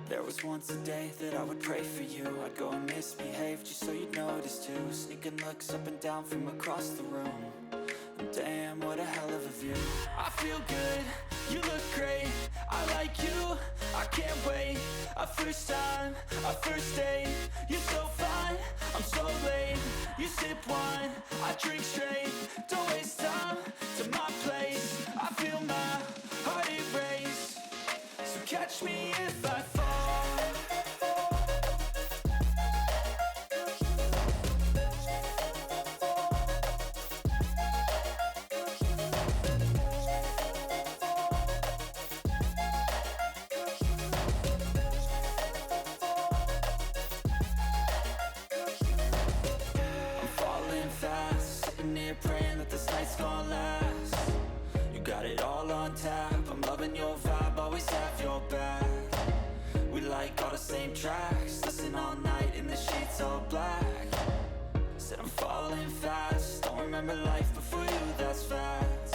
There was once a day that I would pray for you. I'd go and misbehave just so you'd notice too. Sneaking looks up and down from across the room. And damn, what a hell of a view. I feel good, you look great, I like you, I can't wait. A first time, a first date, you're so fine, I'm so late. You sip wine, I drink straight, don't waste time to my place. I feel my heart erase, so catch me if I fall. I'm falling fast, sitting here praying that this night's gonna last. You got it all on tap, I'm loving your vibe, always have your back. We like all the same tracks, listen all night in the sheets all black. Said I'm falling fast, don't remember life before you, that's facts.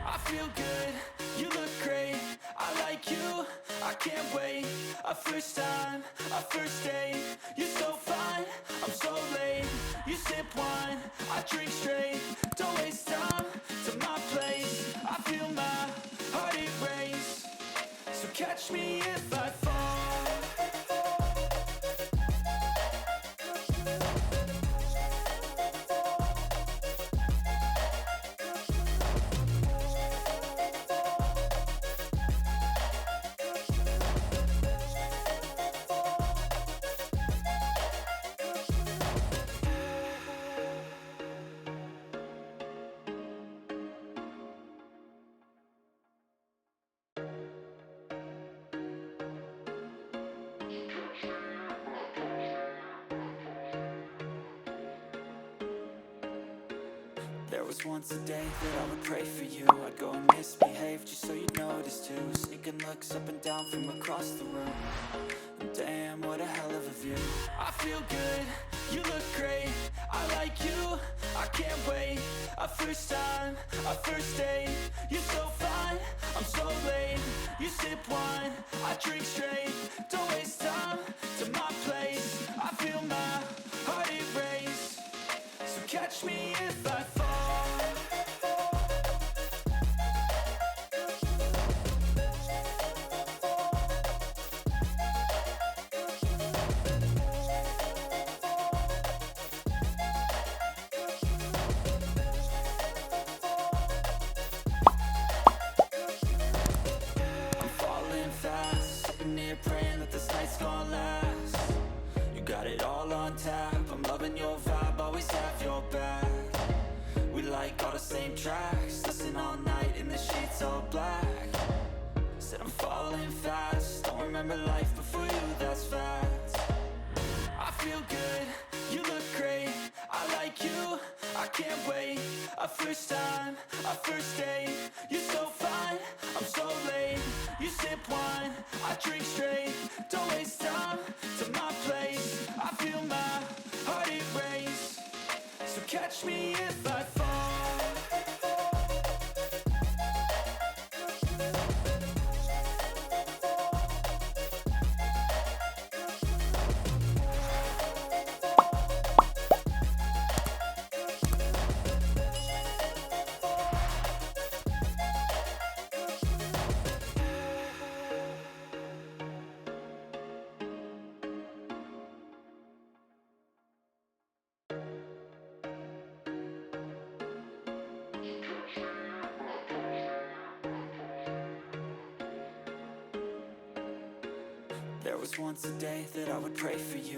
I feel good, you look great, I like you, I can't wait. A first time, a first date, you're so fine, I'm so late. You sip wine, I drink straight, don't waste time to my place. I feel my heart erase, so catch me if I fall. There was once a day that I would pray for you. I'd go and misbehave just so you'd notice too. Sneaking looks up and down from across the room. And damn, what a hell of a view. I feel good, you look great, I like you, I can't wait. A first time, a first date, you're so fine, I'm so late. You sip wine, I drink straight, don't waste time to my place. I feel my heart erase, so catch me if I fall. I'm falling fast, sitting here praying that this night's gonna last. You got it all on tap, I'm loving your vibe, always have your back. We like all the same tracks, listen all night in the sheets all black. Said I'm falling fast, don't remember life before you, that's facts. I feel good, you look great, I like you, I can't wait. A first time, a first date, you're so fine, I'm so late. You sip wine, I drink straight, don't waste time to my place. I feel my heart erase, so catch me if I fall. There was once a day that I would pray for you.